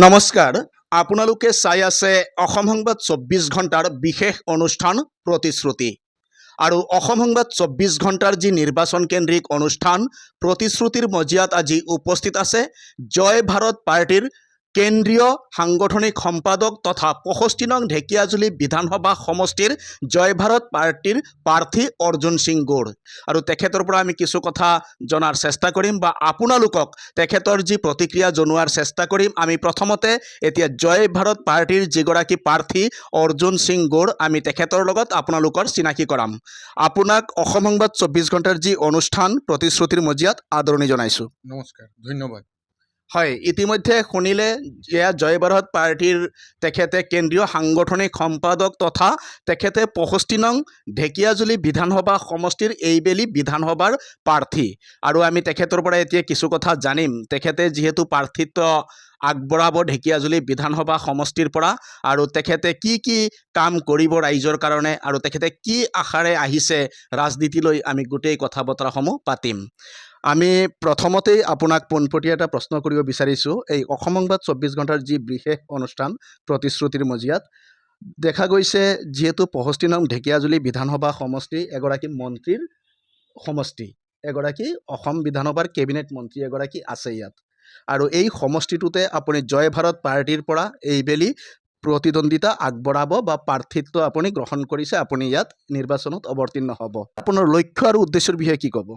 নমস্কাৰ আপোনালোকে চাই আছে অসম সংবাদ ২৪ ঘণ্টাৰ বিশেষ অনুষ্ঠান প্ৰতিশ্ৰুতি আৰু অসম সংবাদ ২৪ ঘণ্টাৰ যি নিৰ্বাচন কেন্দ্ৰিক অনুষ্ঠান প্ৰতিশ্ৰুতিৰ মজিয়াত আজি উপস্থিত আছে জয় ভাৰত পাৰ্টিৰ কেন্দ্ৰীয় সাংগঠনিক সম্পাদক তথা ৬৫ নং ঢেকিয়াজুলি বিধানসভা সমষ্টিৰ জয় ভাৰত পাৰ্টিৰ প্ৰাৰ্থী অৰ্জুন সিং গৌড় আৰু তেখেতৰ পৰা আমি কিছু কথা জনাৰ চেষ্টা কৰিম বা আপোনালোকক তেখেতৰ যি প্ৰতিক্ৰিয়া জনোৱাৰ চেষ্টা কৰিম। আমি প্ৰথমতে এতিয়া জয় ভাৰত পাৰ্টিৰ যিগৰাকী প্ৰাৰ্থী অৰ্জুন সিং গৌড় আমি তেখেতৰ লগত আপোনালোকৰ চিনাকি কৰাম। আপোনাক অসম সংবাদ ২৪ ঘণ্টাৰ যি অনুষ্ঠান প্ৰতিশ্ৰুতিৰ মজিয়াত আদৰণি জনাইছোঁ। নমস্কাৰ, ধন্যবাদ। হয়, ইতিমধ্যে শুনিলে এয়া জয় ভাৰত পাৰ্টিৰ তেখেতে কেন্দ্ৰীয় সাংগঠনিক সম্পাদক তথা তেখেতে ৬৫ নং ঢেকিয়াজুলি বিধানসভা সমষ্টিৰ এইবেলি বিধানসভাৰ প্ৰাৰ্থী আৰু আমি তেখেতৰ পৰা এতিয়া কিছু কথা জানিম। তেখেতে যিহেতু প্ৰাৰ্থিত্ব আগবঢ়াব ঢেকিয়াজুলি বিধানসভা সমষ্টিৰ পৰা আৰু তেখেতে কি কাম কৰিব ৰাইজৰ কাৰণে আৰু তেখেতে কি আশাৰে আহিছে ৰাজনীতিলৈ আমি গোটেই কথা বতৰাসমূহ পাতিম। আমি প্ৰথমতেই আপোনাক পোনপটীয়া এটা প্ৰশ্ন কৰিব বিচাৰিছোঁ। এই অসম সংবাদ ২৪ ঘণ্টাৰ যি বিশেষ অনুষ্ঠান প্ৰতিশ্ৰুতিৰ মজিয়াত দেখা গৈছে যিহেতু ৬৫ নং ঢেকিয়াজুলি বিধানসভা সমষ্টি এগৰাকী মন্ত্ৰীৰ সমষ্টি, এগৰাকী অসম বিধানসভাৰ কেবিনেট মন্ত্ৰী এগৰাকী আছে ইয়াত আৰু এই সমষ্টিটোতে আপুনি জয় ভাৰত পাৰ্টিৰ পৰা এইবেলি প্ৰতিদ্বন্দ্বিতা আগবঢ়াব বা প্ৰাৰ্থিত্ব আপুনি গ্ৰহণ কৰিছে, আপুনি ইয়াত নিৰ্বাচনত অৱতীৰ্ণ হ'ব। আপোনাৰ লক্ষ্য আৰু উদ্দেশ্যৰ বিষয়ে কি ক'ব?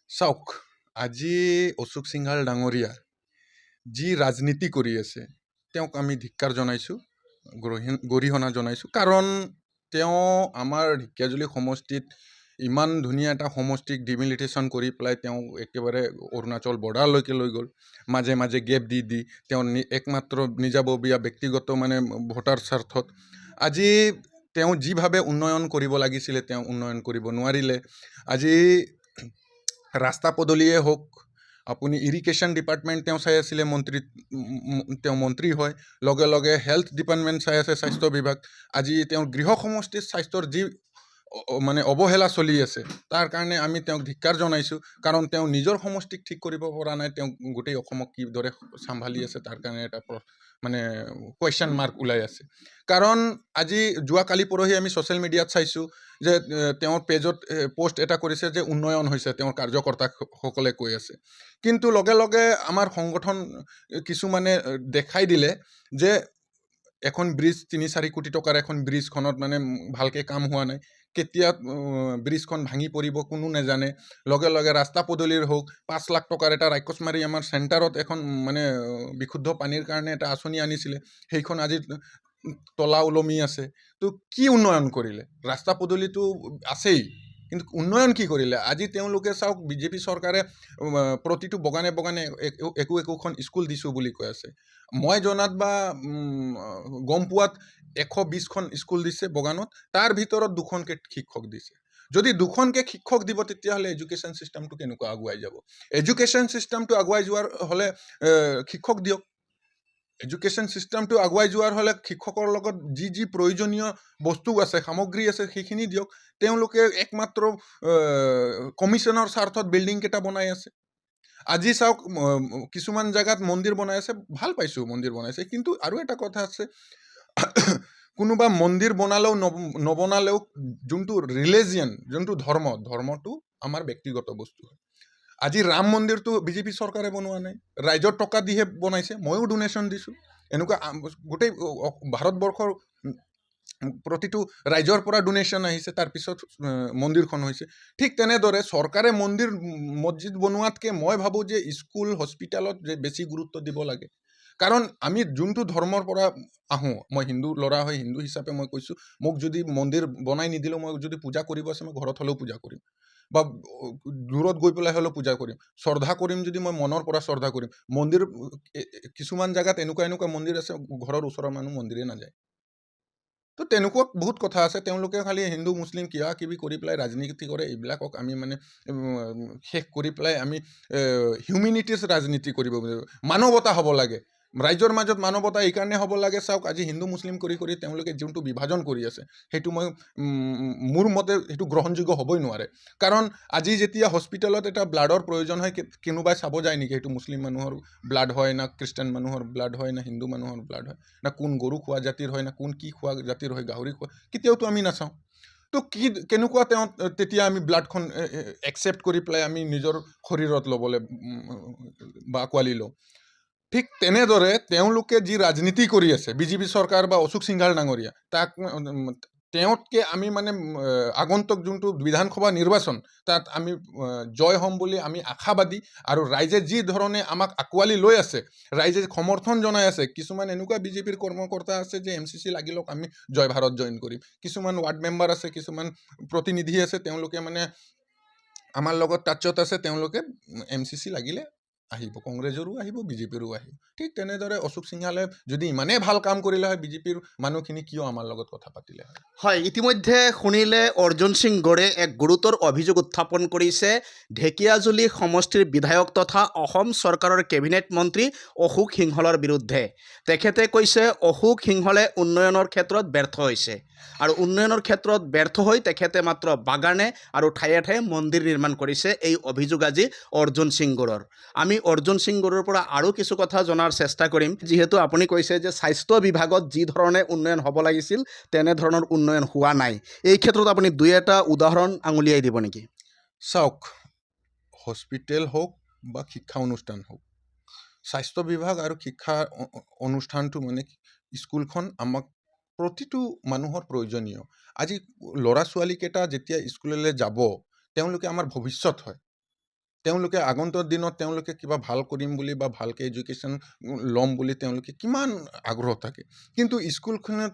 চাওক, আজি অশোক সিংহাল ডাঙৰীয়া যি ৰাজনীতি কৰি আছে তেওঁক আমি ধিক্কাৰ জনাইছোঁ, গৰিহণা জনাইছোঁ। কাৰণ তেওঁ আমাৰ ঢেকিয়াজুলি সমষ্টিত ইমান ধুনীয়া এটা সমষ্টিক ডিমিলিটেশ্যন কৰি পেলাই তেওঁ একেবাৰে অৰুণাচল বৰ্ডাৰলৈকে লৈ গ'ল। মাজে মাজে গেপ দি তেওঁ একমাত্ৰ নিজাববীয়া ব্যক্তিগত ভোটাৰ স্বাৰ্থত আজি তেওঁ যিভাৱে উন্নয়ন কৰিব লাগিছিলে তেওঁ উন্নয়ন কৰিব নোৱাৰিলে। আজি ৰাস্তা পদূলিয়ে হওক, আপুনি ইৰিগেশ্যন ডিপাৰ্টমেণ্ট তেওঁ চাই আছিলে, তেওঁ মন্ত্ৰী হয়, লগে লগে হেল্থ ডিপাৰ্টমেণ্ট চাই আছে, স্বাস্থ্য বিভাগ। আজি তেওঁৰ গৃহ সমষ্টিৰ স্বাস্থ্যৰ যি অৱহেলা চলি আছে তাৰ কাৰণে আমি তেওঁক ধিক্কাৰ জনাইছোঁ। কাৰণ তেওঁ নিজৰ সমষ্টিক ঠিক কৰিব পৰা নাই, তেওঁ গোটেই অসমক কিদৰে চম্ভালি আছে তাৰ কাৰণে এটা কুৱেশ্যন মাৰ্ক ওলাই আছে। কাৰণ আজি যোৱাকালি পৰহি আমি ছ'চিয়েল মিডিয়াত চাইছোঁ যে তেওঁৰ পেজত পোষ্ট এটা কৰিছে যে উন্নয়ন হৈছে, তেওঁৰ কাৰ্যকৰ্তাসকলে কৈ আছে। কিন্তু লগে লগে আমাৰ সংগঠন কিছুমানে দেখাই দিলে যে এখন ব্ৰিজ ৩-৪ কোটি টকাৰ এখন ব্ৰিজখনত ভালকৈ কাম হোৱা নাই। কেতিয়া ব্ৰিজখন ভাঙি পৰিব কোনো নাজানে। লগে লগে ৰাস্তা পদূলিৰ হওক, ৫ লাখ টকাৰ এটা ৰাক্ষসমাৰী আমাৰ চেণ্টাৰত এখন বিশুদ্ধ পানীৰ কাৰণে এটা আঁচনি আনিছিলে, সেইখন আজি তলা ওলমি আছে। তো কি উন্নয়ন কৰিলে? ৰাস্তা পদূলিটো আছেই, কিন্তু উন্নয়ন কি কৰিলে? আজি তেওঁলোকে চাওক, বিজেপি চৰকাৰে প্ৰতিটো বগানে একোখন স্কুল দিছোঁ বুলি কৈ আছে। মই জনাত বা গম পোৱাত ১২০খন স্কুল দিছে বগানত, তাৰ ভিতৰত 2খনকৈ শিক্ষক দিছে। যদি 2খনকৈ শিক্ষক দিব তেতিয়াহ'লে এডুকেশ্যন ছিষ্টেমটো কেনেকুৱা আগুৱাই যাব? এডুকেশ্যন ছিষ্টেমটো আগুৱাই যোৱাৰ হ'লে শিক্ষক দিয়ক। এডুকেশ্যন ছিষ্টেমটো আগুৱাই যোৱাৰ হ'লে শিক্ষকৰ লগত যি প্ৰয়োজনীয় বস্তু আছে, সামগ্ৰী আছে, সেইখিনি দিয়ক। তেওঁলোকে একমাত্ৰ কমিশ্যনৰ স্বাৰ্থত বিল্ডিংকেইটা বনাই আছে। আজি চাওক, কিছুমান জেগাত মন্দিৰ বনাই আছে, ভাল পাইছোঁ মন্দিৰ বনাইছে, কিন্তু আৰু এটা কথা আছে, কোনোবা মন্দিৰ বনালেও নবনালেও যোনটো ৰিলিজিয়ন, যোনটো ধৰ্মটো আমাৰ ব্যক্তিগত বস্তু হয়। আজি ৰাম মন্দিৰটো বিজেপি চৰকাৰে বনোৱা নাই, ৰাইজৰ টকা দিহে বনাইছে। ময়ো ডোনেশ্যন দিছোঁ। এনেকুৱা গোটেই ভাৰতবৰ্ষৰ প্ৰতিটো ৰাইজৰ পৰা ডোনেশ্যন আহিছে, তাৰপিছত মন্দিৰখন হৈছে। ঠিক তেনেদৰে চৰকাৰে মন্দিৰ মছজিদ বনোৱাতকৈ মই ভাবোঁ যে স্কুল হস্পিটেলত বেছি গুৰুত্ব দিব লাগে। কাৰণ আমি যোনটো ধৰ্মৰ পৰা আহোঁ, মই হিন্দু ল'ৰা হয়, হিন্দু হিচাপে মই কৈছোঁ, মোক যদি মন্দিৰ বনাই নিদিলেও মই যদি পূজা কৰিব আছে মই ঘৰত হ'লেও পূজা কৰিম বা দূৰত গৈ পেলাই হ'লেও পূজা কৰিম। শ্ৰদ্ধা কৰিম যদি মই মনৰ পৰা শ্ৰদ্ধা কৰিম। মন্দিৰ কিছুমান জেগাত এনেকুৱা মন্দিৰ আছে, ঘৰৰ ওচৰৰ মানুহ মন্দিৰে নাযায়। তো তেনেকুৱা বহুত কথা আছে। তেওঁলোকে খালি হিন্দু মুছলিম কিবা কিবি কৰি পেলাই ৰাজনীতি কৰে। এইবিলাকক আমি শেষ কৰি পেলাই আমি হিউমেনিটিজ ৰাজনীতি কৰিব, মানৱতা হ'ব লাগে। ৰাইজৰ মাজত মানৱতা এইকাৰণে হ'ব লাগে। চাওক, আজি হিন্দু মুছলিম কৰি কৰি তেওঁলোকে যোনটো বিভাজন কৰি আছে, সেইটো মই মোৰ মতে সেইটো গ্ৰহণযোগ্য হ'বই নোৱাৰে। কাৰণ আজি যেতিয়া হস্পিটেলত এটা ব্লাডৰ প্ৰয়োজন হয়, কোনোবাই চাব যায় নেকি সেইটো মুছলিম মানুহৰ ব্লাড হয় না খ্ৰীষ্টান মানুহৰ ব্লাড হয় না হিন্দু মানুহৰ ব্লাড হয়, না কোন গৰু খোৱা জাতিৰ হয় না কোন কি খোৱা জাতিৰ হয়, গাহৰি খোৱা, কেতিয়াওতো আমি নাচাওঁ। তো কেনেকুৱা তেতিয়া আমি ব্লাডখন একচেপ্ট কৰি পেলাই আমি নিজৰ শৰীৰত ল'বলৈ বা আঁকোৱালি লওঁ। ঠিক তেনেদৰে তেওঁলোকে যি ৰাজনীতি কৰি আছে, বিজেপি চৰকাৰ বা অশোক সিংঘাল ডাঙৰীয়া, তেওঁতকৈ আমি মানে আগন্তুক যোনটো বিধানসভা নিৰ্বাচন, তাত আমি জয় হ'ম বুলি আমি আশাবাদী। আৰু ৰাইজে যি ধৰণে আমাক আঁকোৱালি লৈ আছে, ৰাইজে সমৰ্থন জনাই আছে। কিছুমান এনেকুৱা বিজেপিৰ কৰ্মকৰ্তা আছে যে MCC লাগি লওক, আমি জয় ভাৰত জইন কৰিম। কিছুমান ৱাৰ্ড মেম্বাৰ আছে, কিছুমান প্ৰতিনিধি আছে, তেওঁলোকে মানে আমাৰ লগত টাচত আছে, তেওঁলোকে MCC লাগিলে আহিব, কংগ্ৰেছৰো আহিব, বিজেপিৰো আহিব। ঠিক তেনেদৰে অশোক সিংঘালে যদি ইমানেই ভাল কাম কৰিলে হয়, বিজেপিৰ মানুহখিনি কিয় আমাৰ লগত কথা পাতিলে হয়? হয়, ইতিমধ্যে শুনিলে অৰ্জুন সিং গড়ে এক গুৰুতৰ অভিযোগ উত্থাপন কৰিছে ঢেকিয়াজুলি সমষ্টিৰ বিধায়ক তথা অসম চৰকাৰৰ কেবিনেট মন্ত্ৰী অশোক সিংহলৰ বিৰুদ্ধে। তেখেতে কৈছে অশোক সিংহলে উন্নয়নৰ ক্ষেত্ৰত ব্যৰ্থ হৈছে, আৰু উন্নয়নৰ ক্ষেত্ৰত ব্যৰ্থ হৈ তেখেতে মাত্ৰ বাগানে আৰু ঠায়ে ঠায়ে মন্দিৰ নিৰ্মাণ কৰিছে। এই অভিযোগ আজি অৰ্জুন সিং গড়ৰ। আমি অৰ্জুন সিং গড়ৰ পৰা আৰু কিছু কথা জনাৰ চেষ্টা কৰিম। যিহেতু আপুনি কৈছে যে স্বাস্থ্য বিভাগত যি ধৰণে উন্নয়ন হ'ব লাগিছিল, তেনেধৰণৰ উন্নয়ন হোৱা নাই, এই ক্ষেত্ৰত আপুনি দুই এটা উদাহৰণ আঙুলিয়াই দিব নেকি? চাওক, হস্পিটেল হওক বা শিক্ষা অনুষ্ঠান হওক, স্বাস্থ্য বিভাগ আৰু শিক্ষা অনুষ্ঠানটো মানে স্কুলখন আমাক প্ৰতিটো মানুহৰ প্ৰয়োজনীয়। আজি ল'ৰা ছোৱালীকেইটা যেতিয়া স্কুললৈ যাব, তেওঁলোকে আমাৰ ভৱিষ্যত হয়। তেওঁলোকে আগন্তুক দিনত তেওঁলোকে কিবা ভাল কৰিম বুলি বা ভালকৈ এডুকেশ্যন ল'ম বুলি তেওঁলোকে কিমান আগ্ৰহ থাকে, কিন্তু স্কুলখনত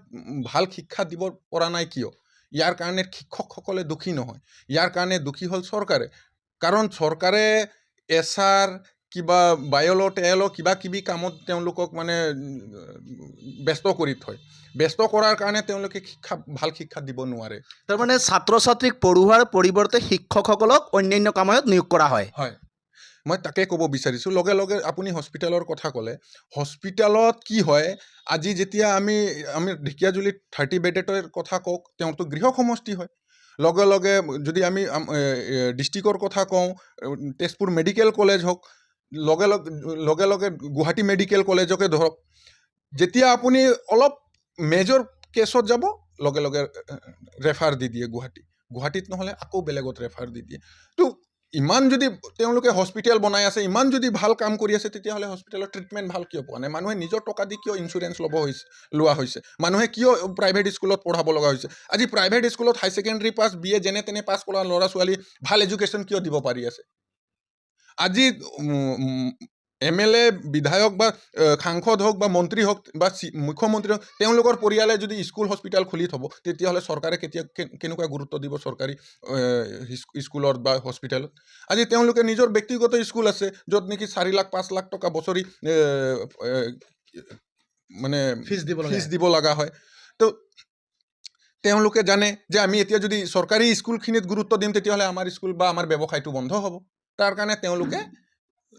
ভাল শিক্ষা দিব পৰা নাই কিয়? ইয়াৰ কাৰণে শিক্ষকসকলে দোষী নহয়, ইয়াৰ কাৰণে দোষী হ'ল চৰকাৰে। কাৰণ চৰকাৰে এছাৰ কিবা বায়ল' টেয়ল' কিবা কিবি কামত তেওঁলোকক মানে ব্যস্ত কৰি থয়। ব্যস্ত কৰাৰ কাৰণে তেওঁলোকে ভাল শিক্ষা দিব নোৱাৰে। তাৰমানে ছাত্ৰ ছাত্ৰীক পঢ়োৱাৰ পৰিৱৰ্তে শিক্ষকসকলক অন্যান্য কামত নিয়োগ কৰা হয়। হয়, মই তাকে ক'ব বিচাৰিছোঁ। লগে লগে আপুনি হস্পিটেলৰ কথা ক'লে, হস্পিটেলত কি হয়, আজি যেতিয়া আমি ঢেকিয়াজুলিত 30 বেডেডৰ কথা কওক, তেওঁতো গৃহ সমষ্টি হয়। লগে লগে যদি আমি ডিষ্ট্ৰিক্টৰ কথা কওঁ, তেজপুৰ মেডিকেল কলেজ হওক, লগে লগে গুৱাহাটী মেডিকেল কলেজকে ধৰক, যেতিয়া আপুনি অলপ মেজৰ কেছত যাব, লগে লগে ৰেফাৰ দি দিয়ে গুৱাহাটীত নহ'লে আকৌ বেলেগত ৰেফাৰ দি দিয়ে। তো ইমান যদি তেওঁলোকে হস্পিটেল বনাই আছে, ইমান যদি ভাল কাম কৰি আছে, তেতিয়াহ'লে হস্পিটেলৰ ট্ৰিটমেণ্ট ভাল কিয় পোৱা নাই? মানুহে নিজৰ টকা দি কিয় ইঞ্চুৰেঞ্চ লোৱা হৈছে? মানুহে কিয় প্ৰাইভেট স্কুলত পঢ়াব লগা হৈছে? আজি প্ৰাইভেট স্কুলত হাই ছেকেণ্ডেৰী পাছ, BA যেনে তেনে পাছ কৰা ল'ৰা ছোৱালী ভাল এডুকেশ্যন কিয় দিব পাৰি আছে? আজি MLA, বিধায়ক বা সাংসদ হওক বা মন্ত্ৰী হওক বা মুখ্যমন্ত্ৰী হওক, তেওঁলোকৰ পৰিয়ালে যদি স্কুল হস্পিটেল খুলি থ'ব, তেতিয়াহ'লে চৰকাৰে কেনেকুৱা গুৰুত্ব দিব চৰকাৰী স্কুলত বা হস্পিটেলত? আজি তেওঁলোকে নিজৰ ব্যক্তিগত স্কুল আছে, য'ত নেকি 4 লাখ 5 লাখ টকা বছৰি মানে ফিজ দিব লগা হয়। তো তেওঁলোকে জানে যে আমি এতিয়া যদি চৰকাৰী স্কুলখিনিত গুৰুত্ব দিম, তেতিয়াহ'লে আমাৰ স্কুল বা আমাৰ ব্যৱসায়টো বন্ধ হ'ব। তাৰ কাৰণে তেওঁলোকে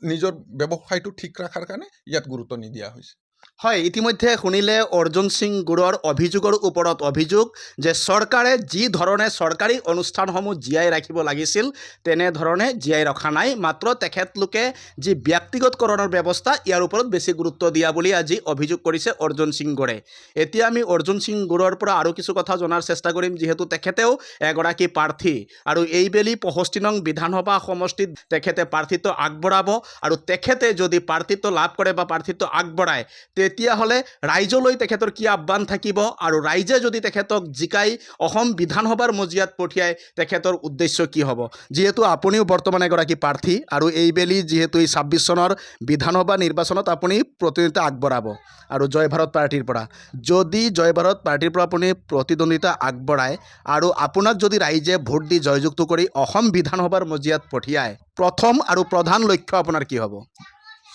নিজৰ ব্যৱসায়টো ঠিক ৰখাৰ কাৰণে ইয়াত গুৰুত্ব নিদিয়া হৈছে। হয়, ইতিমধ্যে শুনিলে অৰ্জুন সিং গড়ৰ অভিযোগৰ ওপৰত অভিযোগ যে চৰকাৰে যি ধৰণে চৰকাৰী অনুষ্ঠানসমূহ জীয়াই ৰাখিব লাগিছিল, তেনেধৰণে জীয়াই ৰখা নাই। মাত্ৰ তেখেতলোকে যি ব্যক্তিগতকৰণৰ ব্যৱস্থা, ইয়াৰ ওপৰত বেছি গুৰুত্ব দিয়া বুলি আজি অভিযোগ কৰিছে অৰ্জুন সিং গড়ে। এতিয়া আমি অৰ্জুন সিং গড়ৰ পৰা আৰু কিছু কথা জনাৰ চেষ্টা কৰিম, যিহেতু তেখেতেও এগৰাকী প্ৰাৰ্থী, আৰু এইবেলি 65 নং বিধানসভা সমষ্টিত তেখেতে প্ৰাৰ্থিত্ব আগবঢ়াব। আৰু তেখেতে যদি প্ৰাৰ্থিত্ব লাভ কৰে বা প্ৰাৰ্থিত্ব আগবঢ়ায়, তেতিয়াহ'লে ৰাইজলৈ তেখেতৰ কি আহ্বান থাকিব, আৰু ৰাইজে যদি তেখেতক জিকাই অসম বিধানসভাৰ মজিয়াত পঠিয়াই, তেখেতৰ উদ্দেশ্য কি হ'ব? যিহেতু আপুনিও বৰ্তমান এগৰাকী প্ৰাৰ্থী, আৰু এইবেলি যিহেতু এই 26 চনৰ বিধানসভা নিৰ্বাচনত আপুনি প্ৰতিদ্বন্দ্বিতা আগবঢ়াব, আৰু জয় ভাৰত পাৰ্টীৰ পৰা, যদি জয় ভাৰত পাৰ্টীৰ পৰা আপুনি প্ৰতিদ্বন্দ্বিতা আগবঢ়ায় আৰু আপোনাক যদি ৰাইজে ভোট দি জয়যুক্ত কৰি অসম বিধানসভাৰ মজিয়াত পঠিয়ায়, প্ৰথম আৰু প্ৰধান লক্ষ্য আপোনাৰ কি হ'ব?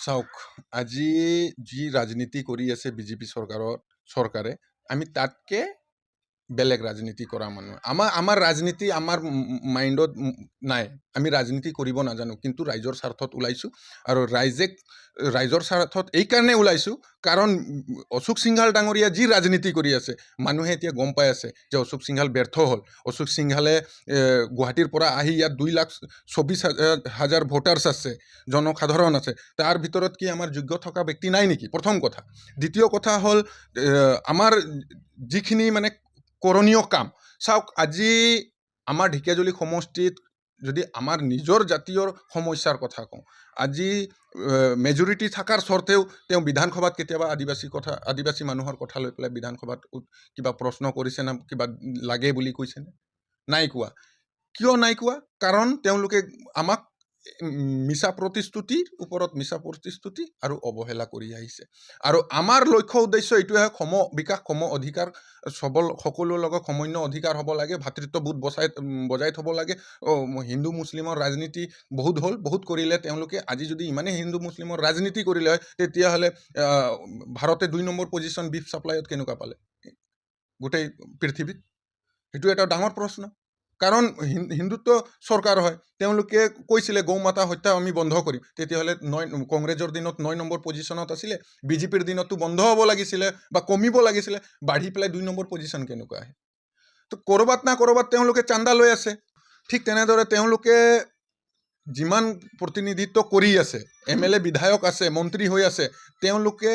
চাওক, আজি যি ৰাজনীতি কৰি আছে বিজেপি চৰকাৰে, আমি তাতকৈ বেলেগ ৰাজনীতি কৰা মানুহ আমাৰ ৰাজনীতি আমাৰ মাইণ্ডত নাই আমি ৰাজনীতি কৰিব নাজানো কিন্তু ৰাইজৰ স্বাৰ্থত ওলাইছোঁ আৰু ৰাইজৰ স্বাৰ্থত এইকাৰণে ওলাইছোঁ কাৰণ অশোক সিংঘাল ডাঙৰীয়া যি ৰাজনীতি কৰি আছে মানুহে এতিয়া গম পাই আছে যে অশোক সিংঘাল ব্যৰ্থ হ'ল অশোক সিংঘালে গুৱাহাটীৰ পৰা আহি ইয়াত 2,24,000 ভোটাৰ্ছ আছে জনসাধাৰণ আছে তাৰ ভিতৰত কি আমাৰ যোগ্য থকা ব্যক্তি নাই নেকি প্ৰথম কথা দ্বিতীয় কথা হ'ল আমাৰ যিখিনি মানে কৰণীয় কাম চাওক আজি আমাৰ ঢেকীয়াজুলি সমষ্টিত যদি আমাৰ নিজৰ জাতীয় সমস্যাৰ কথা কওঁ আজি মেজৰিটি থকাৰ স্বত্তেও তেওঁ বিধানসভাত কেতিয়াবা আদিবাসী মানুহৰ কথা লৈ পেলাই বিধানসভাত কিবা প্ৰশ্ন কৰিছে না কিবা লাগে বুলি কৈছেনে নাই কোৱা কিয় নাই কোৱা কাৰণ তেওঁলোকে আমাক মিছা প্ৰতিশ্ৰুতিৰ ওপৰত মিছা প্ৰতিশ্ৰুতি আৰু অৱহেলা কৰি আহিছে আৰু আমাৰ লক্ষ্য উদ্দেশ্য এইটোৱে বিকাশ অধিকাৰ সকলোৰ লগত সমন্বয় অধিকাৰ হ'ব লাগে ভাতৃত্ববোধ বজাই থ'ব লাগে হিন্দু মুছলিমৰ ৰাজনীতি বহুত কৰিলে তেওঁলোকে আজি যদি ইমানেই হিন্দু মুছলিমৰ ৰাজনীতি কৰিলে হয় তেতিয়াহ'লে ভাৰতে 2 নম্বৰ পজিশ্যন বিফ ছাপ্লাইত কেনেকুৱা পালে গোটেই পৃথিৱীত সেইটো এটা ডাঙৰ প্ৰশ্ন কাৰণ হিন্দুত্ব চৰকাৰ হয় তেওঁলোকে কৈছিলে গৌ মাতা হত্যা আমি বন্ধ কৰিম তেতিয়াহ'লে কংগ্ৰেছৰ দিনত 9 নম্বৰ পজিশ্যনত আছিলে বিজেপিৰ দিনততো বন্ধ হ'ব লাগিছিলে বা কমিব লাগিছিলে বাঢ়ি পেলাই 2 নম্বৰ পজিশ্যন কেনেকুৱা আহে তো ক'ৰবাত না ক'ৰবাত তেওঁলোকে চান্দা লৈ আছে ঠিক তেনেদৰে তেওঁলোকে যিমান প্ৰতিনিধিত্ব কৰি আছে MLA বিধায়ক আছে মন্ত্ৰী হৈ আছে তেওঁলোকে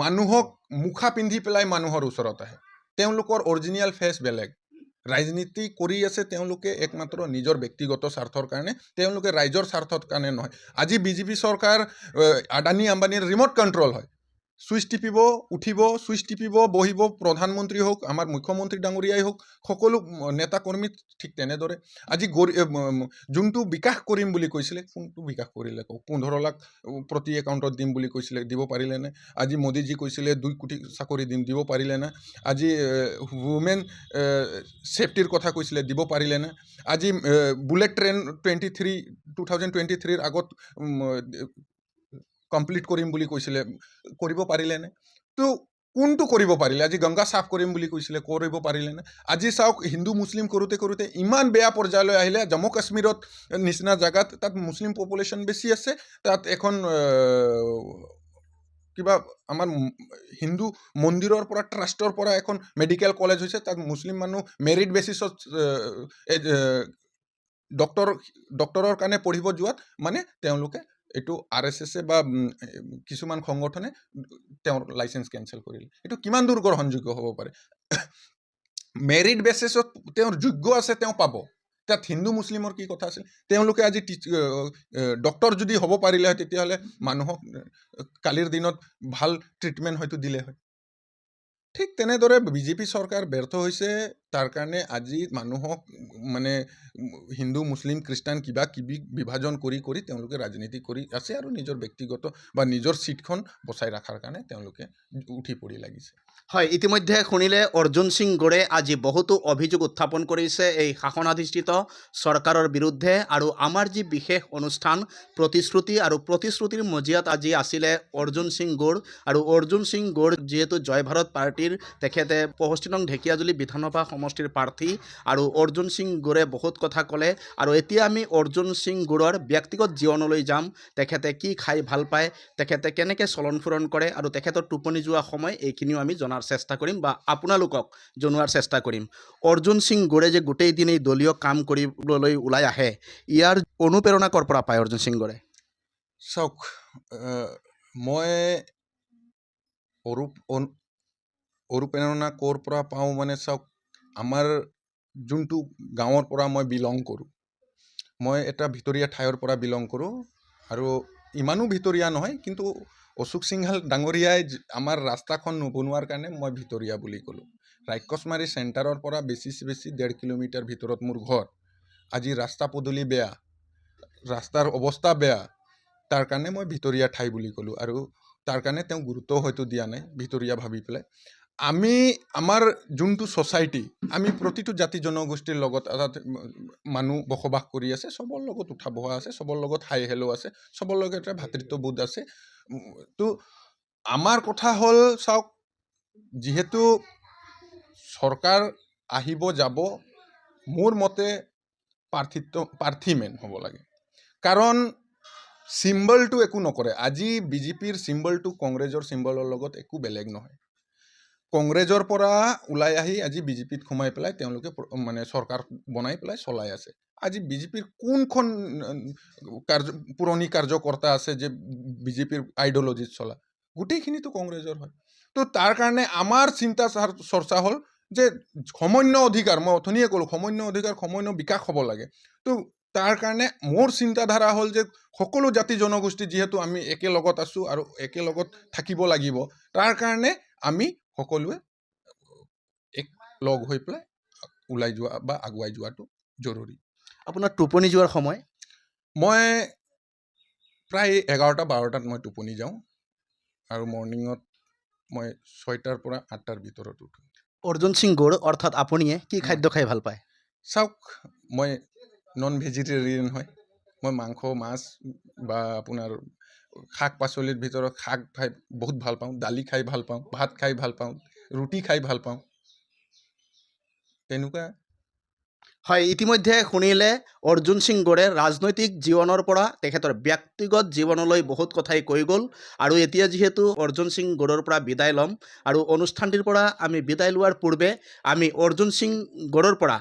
মানুহক মুখা পিন্ধি পেলাই মানুহৰ ওচৰত আহে তেওঁলোকৰ অৰিজিনেল ফেচ বেলেগ ৰাজনীতি কৰি আছে তেওঁলোকে একমাত্ৰ নিজৰ ব্যক্তিগত স্বাৰ্থৰ কাৰণে তেওঁলোকে ৰাইজৰ স্বাৰ্থৰ কাৰণে নহয় আজি বিজেপি চৰকাৰ আদানী আম্বানীৰ ৰিমোট কণ্ট্ৰল হয় সুইচ টিপিব উঠিব সুইচ টিপিব বহিব প্ৰধানমন্ত্ৰী হোক আমাৰ মুখ্যমন্ত্ৰী ডাঙৰীয়াই হোক সকলো নেতা কৰ্মী ঠিক তেনেদৰে আজি যোনটো বিকাশ কৰিম বুলি কৈছিলে কোনটো বিকাশ কৰিলে কওক 15 লাখ প্ৰতি একাউণ্টত দিম বুলি কৈছিলে দিব পাৰিলেনে আজি মোদীজী কৈছিলে 2 কোটি চাকৰি দিব পাৰিলেনে আজি ৱুমেন সেফটিৰ কথা কৈছিলে দিব পাৰিলেনে আজি বুলেট ট্ৰেইন 2023 আগত কমপ্লিট কৰিম বুলি কৈছিলে কৰিব পাৰিলেনে তো কোনটো কৰিব পাৰিলে আজি গংগা সাফ কৰিম বুলি কৈছিলে কৰিব পাৰিলেনে আজি চাওক হিন্দু মুছলিম কৰোঁতে ইমান বেয়া পৰ্যায়লৈ আহিলে জম্মু কাশ্মীৰত নিচিনা জাগাত তাত মুছলিম পপুলেশ্যন বেছি আছে তাত এখন কিবা আমাৰ হিন্দু মন্দিৰৰ পৰা ট্ৰাষ্টৰ পৰা এখন মেডিকেল কলেজ হৈছে তাত মুছলিম মানুহ মেৰিট বেচিছত ডক্টৰৰ কাৰণে পঢ়িব যোৱাত মানে তেওঁলোকে এইটো RSS বা কিছুমান সংগঠনে তেওঁৰ লাইসেন্স কেনসেল কৰিলে এইটো কিমান দূৰ গ্ৰহণযোগ্য হ'ব পাৰে মেৰিট বেচিছত তেওঁৰ যোগ্য আছে তেওঁ পাব তাত হিন্দু মুছলিমৰ কি কথা আছিল তেওঁলোকে আজি ডক্টৰ যদি হ'ব পাৰিলে হয় তেতিয়াহ'লে মানুহক কালিৰ দিনত ভাল ট্ৰিটমেণ্ট হয়তো দিলে হয় ঠিক তেনেদৰে বিজেপি চৰকাৰ ব্যৰ্থ হৈছে তাৰ কাৰণে আজি মানুহক মানে হিন্দু মুছলিম খ্ৰীষ্টান কিবা কিবি বিভাজন কৰি তেওঁলোকে ৰাজনীতি কৰি আছে আৰু নিজৰ ব্যক্তিগত বা নিজৰ সিটখন বচাই ৰাখাৰ কাৰণে তেওঁলোকে উঠি পৰি লাগিছে হয় ইতিমধ্যে শুনিলে অৰ্জুন সিং গড়ে আজি বহুতো অভিযোগ উত্থাপন কৰিছে এই শাসনাধিষ্ঠিত চৰকাৰৰ বিৰুদ্ধে আৰু আমাৰ যি বিশেষ অনুষ্ঠান প্ৰতিশ্ৰুতি আৰু প্ৰতিশ্ৰুতিৰ মজিয়াত আজি আছিলে অৰ্জুন সিং গড় আৰু অৰ্জুন সিং গড় যেহেতু জয় ভাৰত পাৰ্টিৰ তেখেতে 65 নং ঢেকীয়াজুলি বিধানসভা সমষ্টিৰ প্ৰাৰ্থী আৰু অৰ্জুন সিং গড়ে বহুত কথা ক'লে আৰু এতিয়া আমি অৰ্জুন সিং গড়ৰ ব্যক্তিগত জীৱনলৈ যাম তেখেতে কি খাই ভাল পায় তেখেতে কেনেকৈ চলন ফুৰণ কৰে আৰু তেখেতৰ টোপনি যোৱা সময় এইখিনিও আমি জনাৰ চেষ্টা কৰিম বা আপোনালোকক জনোৱাৰ চেষ্টা কৰিম অৰ্জুন সিং গড়ে যে গোটেই দিন এই দলীয় কাম কৰিবলৈ ওলাই আহে ইয়াৰ অনুপ্ৰেৰণা ক'ৰ পৰা পায় অৰ্জুন সিং গড়ে চাওক মই অনুপ্ৰেৰণা ক'ৰ পৰা পাওঁ মানে চাওক আমাৰ যোনটো গাঁৱৰ পৰা মই বিলং কৰোঁ মই এটা ভিতৰীয়া ঠাইৰ পৰা বিলং কৰোঁ আৰু ইমানো ভিতৰীয়া নহয় কিন্তু অশোক সিংঘাল ডাঙৰীয়াই আমাৰ ৰাস্তাখন নবনোৱাৰ কাৰণে মই ভিতৰীয়া বুলি ক'লোঁ ৰাক্ষসমাৰী চেণ্টাৰৰ পৰা বেছি 1.5 কিলোমিটাৰ ভিতৰত মোৰ ঘৰ আজি ৰাস্তা পদূলি বেয়া ৰাস্তাৰ অৱস্থা বেয়া তাৰ কাৰণে মই ভিতৰীয়া ঠাই বুলি ক'লোঁ আৰু তাৰ কাৰণে তেওঁ গুৰুত্ব হয়তো দিয়া নাই ভিতৰীয়া ভাবি পেলাই আমি আমাৰ যোনটো ছ'চাইটি আমি প্ৰতিটো জাতি জনগোষ্ঠীৰ লগত মানুহ বসবাস কৰি আছে চবৰ লগত উঠা বহা আছে চবৰ লগত হাই হেল্ল' আছে চবৰ লগত এটা ভাতৃত্ববোধ আছে তো আমাৰ কথা হ'ল চাওক যিহেতু চৰকাৰ আহিব যাব মোৰ মতে প্ৰাৰ্থী মেন হ'ব লাগে কাৰণ চিম্বলটো একো নকৰে আজি বিজেপিৰ চিম্বলটো কংগ্ৰেছৰ চিম্বলৰ লগত একো বেলেগ নহয় কংগ্ৰেছৰ পৰা ওলাই আহি আজি বিজেপিত সোমাই পেলাই তেওঁলোকে মানে চৰকাৰ বনাই পেলাই চলাই আছে আজি বিজেপিৰ কোনখন পুৰণি কাৰ্যকৰ্তা আছে যে বিজেপিৰ আইডিঅলজিত চলা গোটেইখিনিতো কংগ্ৰেছৰ হয় তো তাৰ কাৰণে আমাৰ চিন্তা চৰ্চা হ'ল যে সমন্বয় অধিকাৰ মই অথনিয়ে ক'লোঁ সমন্বয় বিকাশ হ'ব লাগে তো তাৰ কাৰণে মোৰ চিন্তাধাৰা হ'ল যে সকলো জাতি জনগোষ্ঠী যিহেতু আমি একেলগত আছোঁ আৰু একেলগত থাকিব লাগিব তাৰ কাৰণে আমি সকলোৱে এক লগ হৈ পেলাই ওলাই যোৱা বা আগুৱাই যোৱাটো জৰুৰী আপোনাৰ টোপনি যোৱাৰ সময় মই প্ৰায় 11-12টাত মই টোপনি যাওঁ আৰু মৰ্ণিঙত মই 6টাৰ পৰা 8টাৰ ভিতৰত উঠোঁ অৰ্জুন সিং গৌৰ অৰ্থাৎ আপুনিয়ে কি খাদ্য খাই ভাল পায় চাওক মই নন ভেজিটেৰিয়ান হয় মই মাংস মাছ বা আপোনাৰ শাক পাচলিৰ ভিতৰত শাক খাই বহুত ভাল পাওঁ দালি খাই ভাল পাওঁ ভাত খাই ভাল পাওঁ ৰুটি খাই ভাল পাওঁ তেনেকুৱা হয় ইতিমধ্যে শুনিলে অৰ্জুন সিং গৌৰে ৰাজনৈতিক জীৱনৰ পৰা তেখেতৰ ব্যক্তিগত জীৱনলৈ বহুত কথাই কৈ গ'ল আৰু এতিয়া যিহেতু অৰ্জুন সিং গৌৰৰ পৰা বিদায় ল'ম আৰু অনুষ্ঠানটিৰ পৰা আমি বিদায় লোৱাৰ পূৰ্বে আমি অৰ্জুন সিং গৌৰৰ পৰা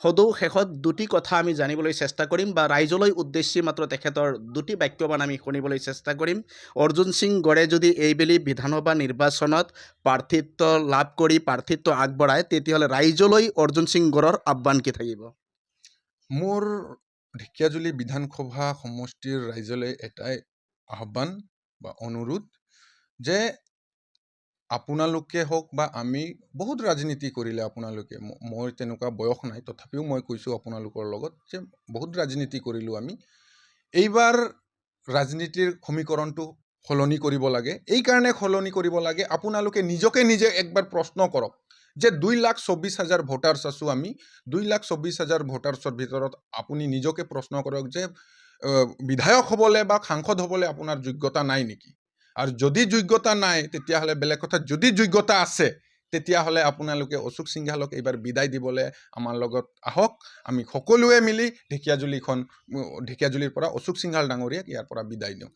সদৌ শেষত দুটি কথা আমি জানিবলৈ চেষ্টা কৰিম বা ৰাইজলৈ উদ্দেশ্যি মাত্ৰ তেখেতৰ দুটি বাক্যবান আমি শুনিবলৈ চেষ্টা কৰিম অৰ্জুন সিং গৌৰে যদি এইবেলি বিধানসভা নিৰ্বাচনত প্ৰাৰ্থিত্ব লাভ কৰি প্ৰাৰ্থিত্ব আগবঢ়ায় তেতিয়াহ'লে ৰাইজলৈ অৰ্জুন সিং গৌৰৰ আহ্বান কি থাকিব মোৰ ঢেকীয়াজুলি বিধানসভা সমষ্টিৰ ৰাইজলৈ এটাই আহ্বান বা অনুৰোধ যে আপোনালোকে হওক বা আমি বহুত ৰাজনীতি কৰিলে আপোনালোকে মই তেনেকুৱা বয়স নাই তথাপিও মই কৈছোঁ আপোনালোকৰ লগত যে বহুত ৰাজনীতি কৰিলোঁ আমি এইবাৰ ৰাজনীতিৰ সমীকৰণটো সলনি কৰিব লাগে এই কাৰণে সলনি কৰিব লাগে আপোনালোকে নিজকে নিজে একবাৰ প্ৰশ্ন কৰক যে 2,24,000 ভোটাৰ্ছ আছোঁ আমি 2,24,000 ভোটাৰ্ছৰ ভিতৰত আপুনি নিজকে প্ৰশ্ন কৰক যে বিধায়ক হ'বলৈ বা সাংসদ হ'বলৈ আপোনাৰ যোগ্যতা নাই নেকি আৰু যদি যোগ্যতা নাই তেতিয়াহ'লে বেলেগ কথা যদি যোগ্যতা আছে তেতিয়াহ'লে আপোনালোকে অশোক সিংঘালক এইবাৰ বিদায় দিবলৈ আমাৰ লগত আহক আমি সকলোৱে মিলি ঢেকীয়াজুলিৰ পৰা অশোক সিংঘাল ডাঙৰীয়াক ইয়াৰ পৰা বিদায় দিওঁ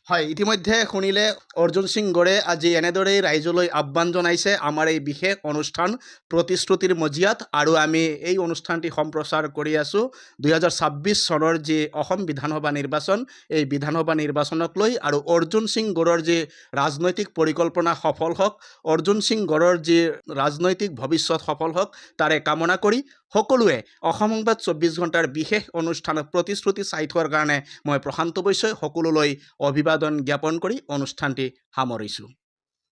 হয় ইতিমধ্যে শুনিলে অৰ্জুন সিং গৌৰে আজি এনেদৰেই ৰাইজলৈ আহ্বান জনাইছে আমাৰ এই বিশেষ অনুষ্ঠান প্ৰতিশ্ৰুতিৰ মজিয়াত আৰু আমি এই অনুষ্ঠানটি সম্প্ৰচাৰ কৰি আছোঁ 2026 চনৰ যি অসম বিধানসভা নিৰ্বাচন এই বিধানসভা নিৰ্বাচনক লৈ আৰু অৰ্জুন সিং গৌৰৰ যি ৰাজনৈতিক পৰিকল্পনা সফল হওক অৰ্জুন সিং গৌৰৰ যি ৰাজনৈতিক ভৱিষ্যত সফল হওক তাৰে কামনা কৰি সকলোৱে অসম সংবাদ 24 ঘণ্টাৰ বিশেষ অনুষ্ঠানত প্ৰতিশ্ৰুতি চাই থোৱাৰ কাৰণে মই প্ৰশান্ত বৈশ্যই সকলোলৈ অভিবাদন জ্ঞাপন কৰি অনুষ্ঠানটি সামৰিছোঁ